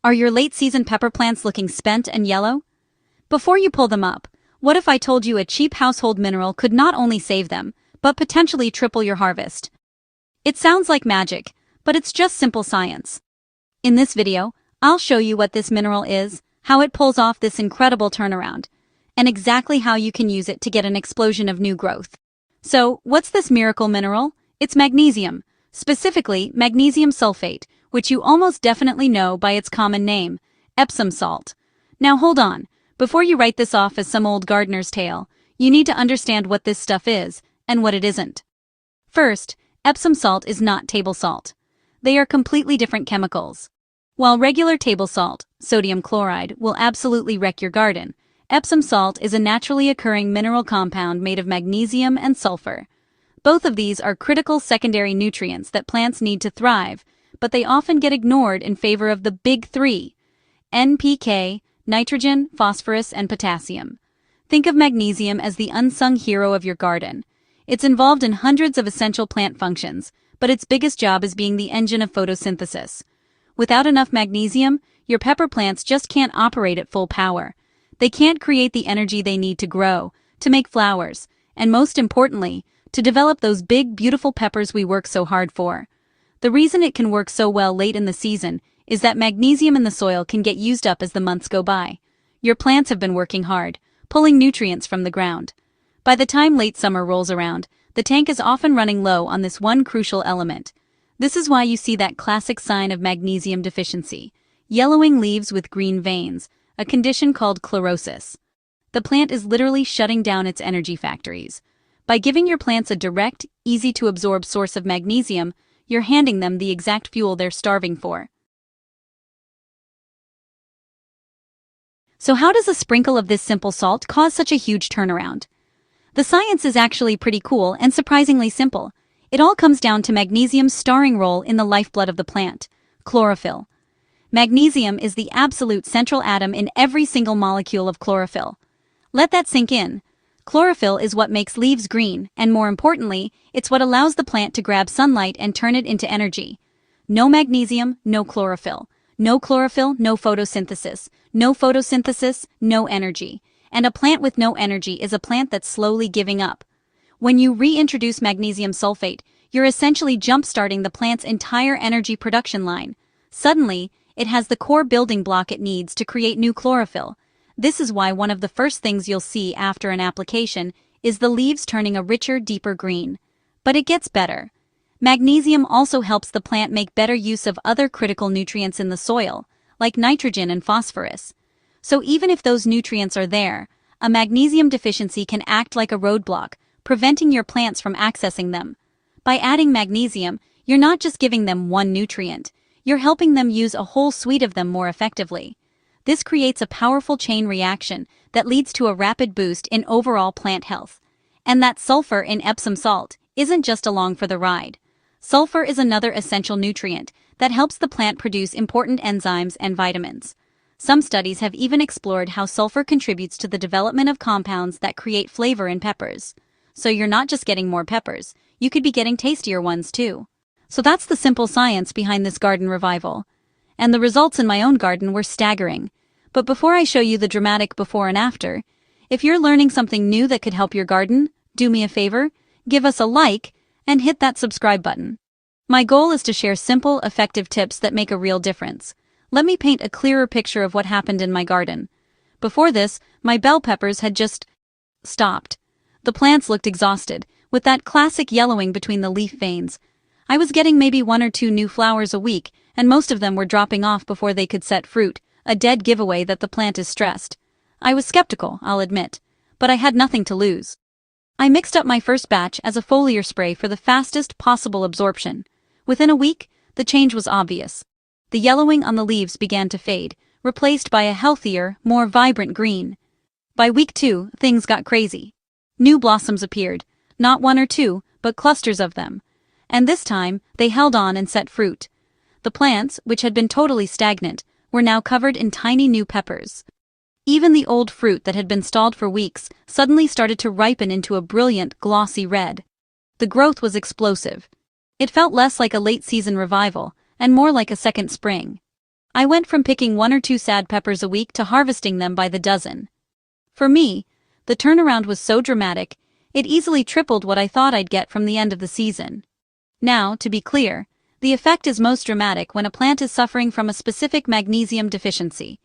Are your late-season pepper plants looking spent and yellow? Before you pull them up, what if I told you a cheap household mineral could not only save them, but potentially triple your harvest? It sounds like magic, but it's just simple science. In this video, I'll show you what this mineral is, how it pulls off this incredible turnaround, and exactly how you can use it to get an explosion of new growth. So, what's this miracle mineral? It's magnesium, specifically magnesium sulfate, which you almost definitely know by its common name, Epsom salt. Now hold on, before you write this off as some old gardener's tale, you need to understand what this stuff is, and what it isn't. First, Epsom salt is not table salt. They are completely different chemicals. While regular table salt, sodium chloride, will absolutely wreck your garden, Epsom salt is a naturally occurring mineral compound made of magnesium and sulfur. Both of these are critical secondary nutrients that plants need to thrive, but they often get ignored in favor of the big three: NPK, nitrogen, phosphorus, and potassium. Think of magnesium as the unsung hero of your garden. It's involved in hundreds of essential plant functions, but its biggest job is being the engine of photosynthesis. Without enough magnesium, your pepper plants just can't operate at full power. They can't create the energy they need to grow, to make flowers, and most importantly, to develop those big, beautiful peppers we work so hard for. The reason it can work so well late in the season is that magnesium in the soil can get used up as the months go by. Your plants have been working hard, pulling nutrients from the ground. By the time late summer rolls around, the tank is often running low on this one crucial element. This is why you see that classic sign of magnesium deficiency: yellowing leaves with green veins, a condition called chlorosis. The plant is literally shutting down its energy factories. By giving your plants a direct, easy-to-absorb source of magnesium, you're handing them the exact fuel they're starving for. So how does a sprinkle of this simple salt cause such a huge turnaround? The science is actually pretty cool and surprisingly simple. It all comes down to magnesium's starring role in the lifeblood of the plant: chlorophyll. Magnesium is the absolute central atom in every single molecule of chlorophyll. Let that sink in. Chlorophyll is what makes leaves green, and more importantly, it's what allows the plant to grab sunlight and turn it into energy. No magnesium, no chlorophyll. No chlorophyll, no photosynthesis. No photosynthesis, no energy. And a plant with no energy is a plant that's slowly giving up. When you reintroduce magnesium sulfate, you're essentially jump-starting the plant's entire energy production line. Suddenly, it has the core building block it needs to create new chlorophyll. This is why one of the first things you'll see after an application is the leaves turning a richer, deeper green. But it gets better. Magnesium also helps the plant make better use of other critical nutrients in the soil, like nitrogen and phosphorus. So even if those nutrients are there, a magnesium deficiency can act like a roadblock, preventing your plants from accessing them. By adding magnesium, you're not just giving them one nutrient, you're helping them use a whole suite of them more effectively. This creates a powerful chain reaction that leads to a rapid boost in overall plant health. And that sulfur in Epsom salt isn't just along for the ride. Sulfur is another essential nutrient that helps the plant produce important enzymes and vitamins. Some studies have even explored how sulfur contributes to the development of compounds that create flavor in peppers. So you're not just getting more peppers, you could be getting tastier ones too. So that's the simple science behind this garden revival. And the results in my own garden were staggering. But before I show you the dramatic before and after, if you're learning something new that could help your garden, do me a favor, give us a like, and hit that subscribe button. My goal is to share simple, effective tips that make a real difference. Let me paint a clearer picture of what happened in my garden. Before this, my bell peppers had just stopped. The plants looked exhausted, with that classic yellowing between the leaf veins. I was getting maybe 1 or 2 new flowers a week, and most of them were dropping off before they could set fruit, a dead giveaway that the plant is stressed. I was skeptical, I'll admit, but I had nothing to lose. I mixed up my first batch as a foliar spray for the fastest possible absorption. Within a week, the change was obvious. The yellowing on the leaves began to fade, replaced by a healthier, more vibrant green. By week 2, things got crazy. New blossoms appeared, not 1 or 2, but clusters of them. And this time, they held on and set fruit. The plants, which had been totally stagnant, were now covered in tiny new peppers. Even the old fruit that had been stalled for weeks suddenly started to ripen into a brilliant, glossy red. The growth was explosive. It felt less like a late-season revival, and more like a second spring. I went from picking 1 or 2 sad peppers a week to harvesting them by the dozen. For me, the turnaround was so dramatic, it easily tripled what I thought I'd get from the end of the season. Now, to be clear, the effect is most dramatic when a plant is suffering from a specific magnesium deficiency.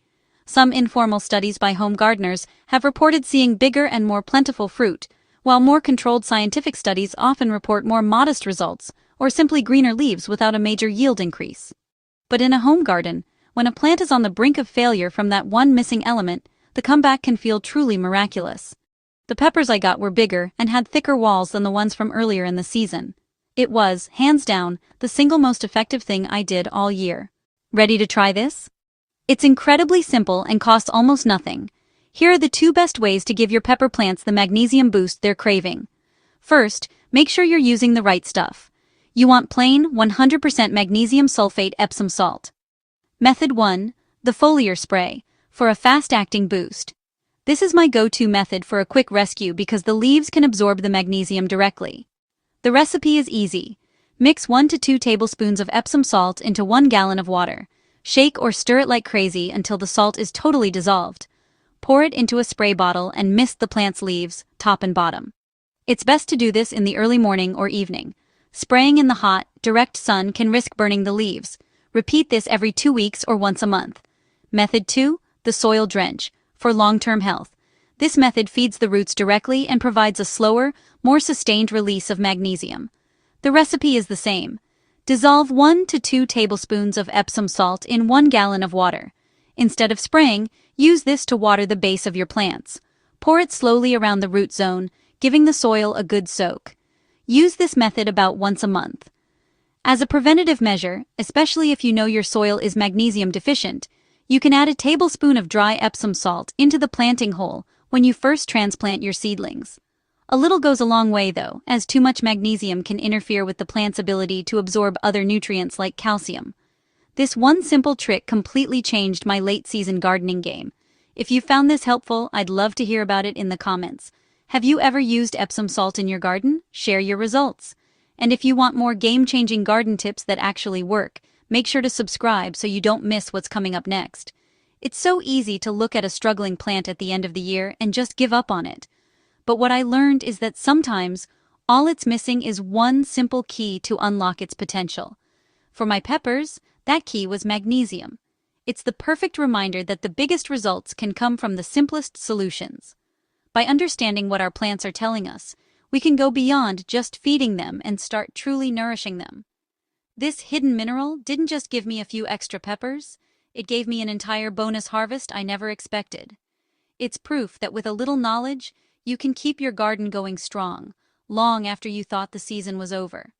Some informal studies by home gardeners have reported seeing bigger and more plentiful fruit, while more controlled scientific studies often report more modest results, or simply greener leaves without a major yield increase. But in a home garden, when a plant is on the brink of failure from that one missing element, the comeback can feel truly miraculous. The peppers I got were bigger and had thicker walls than the ones from earlier in the season. It was, hands down, the single most effective thing I did all year. Ready to try this? It's incredibly simple and costs almost nothing. Here are the 2 best ways to give your pepper plants the magnesium boost they're craving. First, make sure you're using the right stuff. You want plain, 100% magnesium sulfate Epsom salt. Method 1. The foliar spray, for a fast-acting boost. This is my go-to method for a quick rescue because the leaves can absorb the magnesium directly. The recipe is easy. Mix 1 to 2 tablespoons of Epsom salt into 1 gallon of water. Shake or stir it like crazy until the salt is totally dissolved. Pour it into a spray bottle and mist the plant's leaves, top and bottom. It's best to do this in the early morning or evening. Spraying in the hot, direct sun can risk burning the leaves. Repeat this every 2 weeks or once a month. Method 2. The soil drench, for long-term health. This method feeds the roots directly and provides a slower, more sustained release of magnesium. The recipe is the same. Dissolve 1 to 2 tablespoons of Epsom salt in 1 gallon of water. Instead of spraying, use this to water the base of your plants. Pour it slowly around the root zone, giving the soil a good soak. Use this method about once a month. As a preventative measure, especially if you know your soil is magnesium deficient, you can add a tablespoon of dry Epsom salt into the planting hole when you first transplant your seedlings. A little goes a long way though, as too much magnesium can interfere with the plant's ability to absorb other nutrients like calcium. This one simple trick completely changed my late-season gardening game. If you found this helpful, I'd love to hear about it in the comments. Have you ever used Epsom salt in your garden? Share your results. And if you want more game-changing garden tips that actually work, make sure to subscribe so you don't miss what's coming up next. It's so easy to look at a struggling plant at the end of the year and just give up on it. But what I learned is that sometimes, all it's missing is one simple key to unlock its potential. For my peppers, that key was magnesium. It's the perfect reminder that the biggest results can come from the simplest solutions. By understanding what our plants are telling us, we can go beyond just feeding them and start truly nourishing them. This hidden mineral didn't just give me a few extra peppers, it gave me an entire bonus harvest I never expected. It's proof that with a little knowledge, you can keep your garden going strong, long after you thought the season was over.